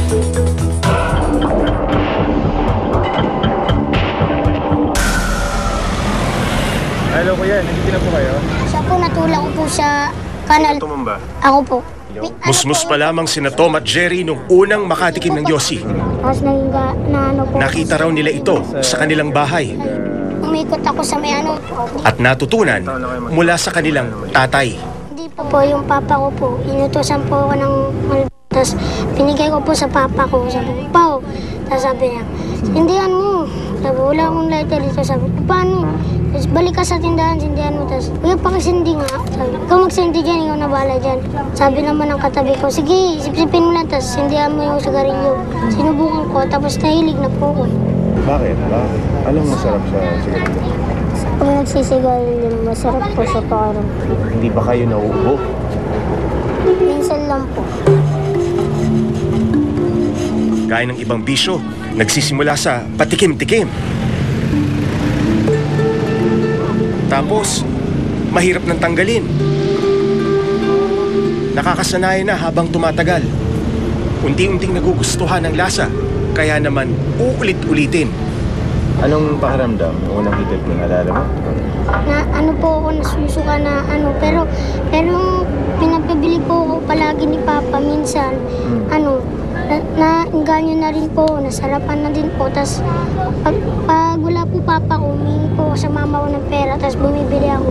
Hello kuya, nandito na po kayo? Siya po, natulak ko po sa kanal. Tumamba. Ako po. Musmus pa lamang sina Tom at Jerry nung unang makatikim ng yosi. Tapos naging na ano po. Nakita raw nila ito sa kanilang bahay Umikot ako sa may ano. at natutunan mula sa kanilang tatay. Hindi po yung papa ko po. Inutosan po ako ng tapos pinigay ko po sa papa ko. Sabi ko, Pao. Tapos sabi niya, sindihan mo. Sabi ko, wala akong lighter dito. Sabi ko, paano? Tapos balik ka sa tindahan, sindihan mo. Tapos, kuya, pakisindi nga. Sabi, ikaw magsindi dyan, ikaw na bahala dyan. Sabi naman ng katabi ko, sige, sipsipin mo lang. Tapos sindihan mo yung sigarilyo. Sinubukan ko, tapos nahilig na po ako. Bakit? Anong masarap sa sigarilyo? Pag nagsisigarilyo, masarap po sa parang. Hindi ba kayo nauubo? Minsan lang po. Gaya ng ibang bisyo, nagsisimula sa patikim-tikim. Tapos, mahirap nang tanggalin. Nakakasanayan na habang tumatagal. Unti-unting nagugustuhan ang lasa, kaya naman uulit-ulitin. Anong pakiramdam? Yung unang higit mo, naalala mo? Na ano po ako nasusuka na ano, pero pinapabili po ako palagi ni Papa minsan. Ano, nainganyo na rin po, nasarapan na din po. Tapos pag wala po Papa ko, humingi po ako sa mama ko ng pera, tapos bumibili ako.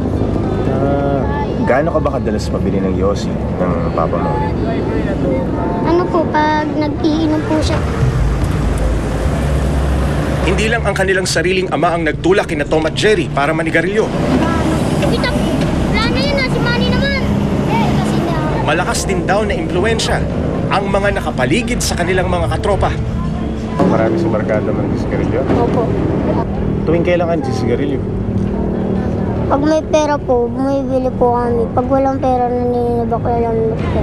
Gaano ka ba kadalas mabili ng yosi ng papa mo? Ano po, pag nag-iinom po siya. Hindi lang ang kanilang sariling ama ang nagtulak kina Tom at Jerry para manigarilyo. Kita, wala na yun si Manny naman. Kasi Malakas din daw na impluensya ang mga nakapaligid sa kanilang mga katropa. Marami sa barkada man ng sigarilyo? Opo. Tuwing kailangan si sigarilyo? Pag may pera po, bumibili po kami. Pag walang pera, naninibak ko lang po.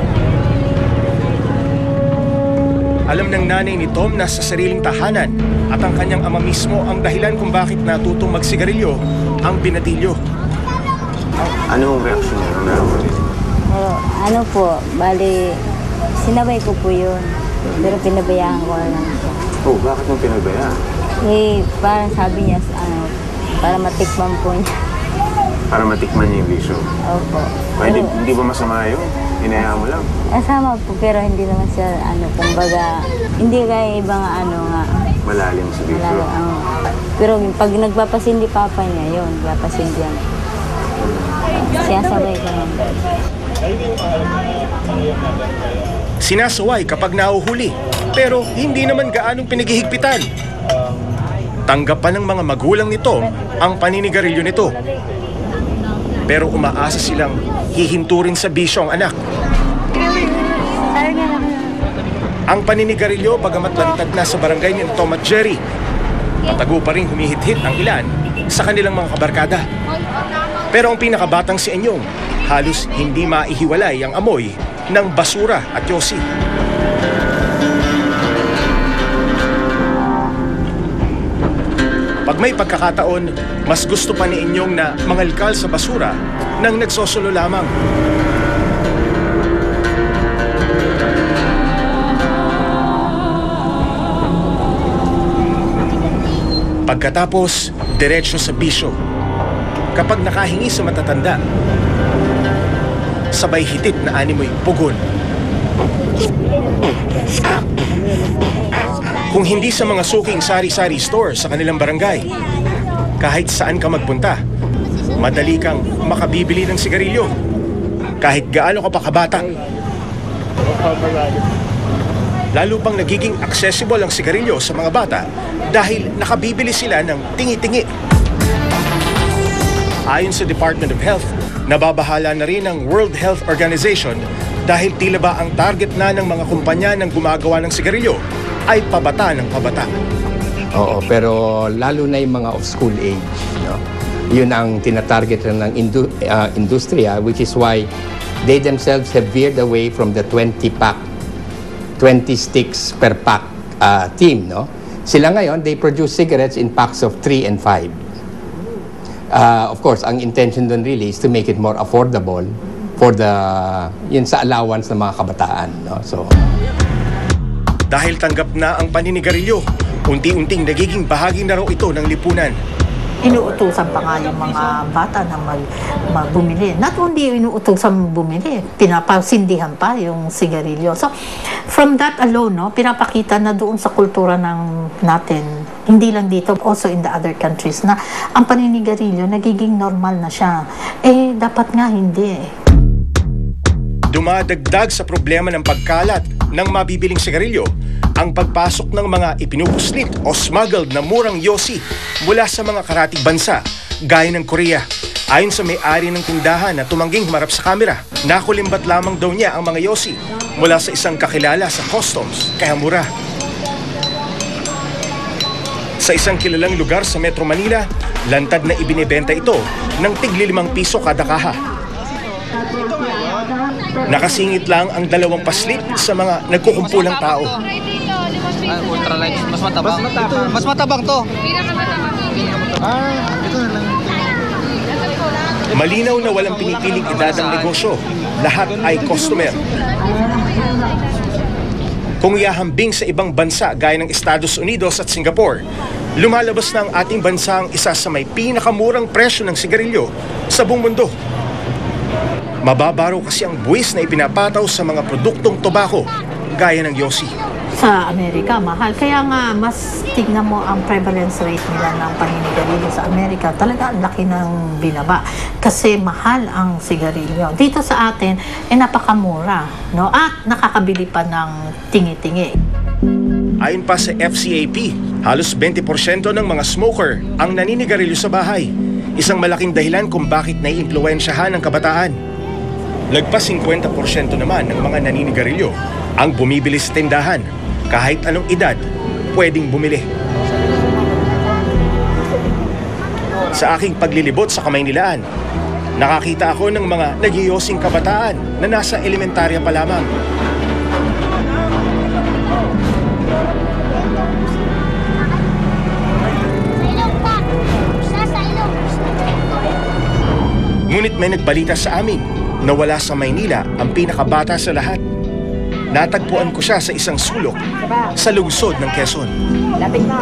Alam ng nanay ni Tom na sa sariling tahanan at ang kanyang ama mismo ang dahilan kung bakit natutong magsigarilyo ang binatilyo. Anong reaksyon niya nung nalaman niya? Ano po, bali, sinabay ko po yun. Pero pinabayaan ko lang siya. Oh, bakit mo pinabayaan? Eh, parang sabi niya, ano, para matikman po niya. Para matikman niya yung bisyo. Opo. Ay, hindi ba masama yun? Hinayaan mo lang. Kasama po, pero hindi naman siya, ano, kumbaga, hindi kaya ibang ano nga. Malalim sa bisyo. Malala, pero pag nagpapasindi papa niya, yun, nagpapasindihan. Siyasabay ko naman. Sinasaway kapag nahuhuli, pero hindi naman gaanong pinaghihigpitan. Tanggap pa ng mga magulang ni Tom ang paninigarilyo nito. Pero umaasa silang hihinturin sa bisyo ang anak. Ang paninigarilyo bagamat lantad na sa barangay ni Tom at Jerry, matago pa rin humihit-hit ang ilan sa kanilang mga kabarkada. Pero ang pinakabatang si Enyong, halos hindi maihiwalay ang amoy ng basura at yosi. Pag may pagkakataon, mas gusto pa ni Enyong na mangalkal sa basura nang nagsosolo lamang. Pagkatapos, diretsyo sa bisyo. Kapag nakahingi sa matatanda, sabay hitit na animoy pugon. Kung hindi sa mga suking sari-sari store sa kanilang barangay, kahit saan ka magpunta, madali kang makabibili ng sigarilyo. Kahit gaano ka pa kabata. Lalo pang nagiging accessible ang sigarilyo sa mga bata dahil nakabibili sila ng tingi-tingi. Ayon sa Department of Health, nababahala na rin ang World Health Organization dahil tila ba ang target na ng mga kumpanya ng gumagawa ng sigarilyo ay pabata ng pabata. Oo, pero lalo na yung mga of-school age. No? Yun ang tinatarget ng industriya, which is why they themselves have veered away from the 20-pack, 20 sticks per pack team. No? Sila ngayon, they produce cigarettes in packs of 3 and 5. Of course, ang intention doon really is to make it more affordable for yun sa allowance ng mga kabataan. No? So, Dahil tanggap na ang paninigarilyo, unti-unting nagiging bahagi na raw ito ng lipunan. Inuutusan pa nga yung mga bata na bumili. Not only inuutusan bumili, pinapasindihan pa yung sigarilyo. So, from that alone, no, pinapakita na doon sa kultura natin, hindi lang dito, also in the other countries, na ang paninigarilyo nagiging normal na siya. Eh, dapat nga hindi. Dumadagdag sa problema ng pagkalat ng mabibiling sigarilyo ang pagpasok ng mga ipinupuslit o smuggled na murang yosi mula sa mga karatig bansa gaya ng Korea. Ayon sa may-ari ng tindahan na tumangging humarap sa kamera, nakulimbat lamang daw niya ang mga yosi mula sa isang kakilala sa customs, kaya mura. Sa isang kilalang lugar sa Metro Manila, lantad na ibinebenta ito ng tig-5 piso kada kaha. Nakasingit lang ang 2 paslit sa mga nagkukumpulang tao. Ultralight, mas matabang. Mas matabang to. Malinaw na walang pinipiling edad ang negosyo. Lahat ay customer. Kung ihahambing sa ibang bansa gaya ng Estados Unidos at Singapore, lumalabas na ang ating bansa ang isa sa may pinakamurang presyo ng sigarilyo sa buong mundo. Mababa raw kasi ang buwis na ipinapataw sa mga produktong tobacco gaya ng yosi. Sa Amerika, mahal. Kaya nga, mas tignan mo ang prevalence rate nila ng paninigarilyo sa Amerika. Talaga, ang laki ng binaba. Kasi mahal ang sigarilyo. Dito sa atin, napakamura. No? At nakakabili pa ng tingi-tingi. Ayon pa sa FCAP, halos 20% ng mga smoker ang naninigarilyo sa bahay. Isang malaking dahilan kung bakit naiimpluwensyahan ng kabataan. Lagpas 50% naman ng mga naninigarilyo ang bumibili sa tindahan. Kahit anong edad, pwedeng bumili. Sa aking paglilibot sa Kamaynilaan, nakakita ako ng mga nagyayosing kabataan na nasa elementarya pa lamang. Ngunit may nagbalita sa amin na wala sa Maynila ang pinakabata sa lahat. Natagpuan ko siya sa isang sulok sa lungsod ng Quezon. Lapit na.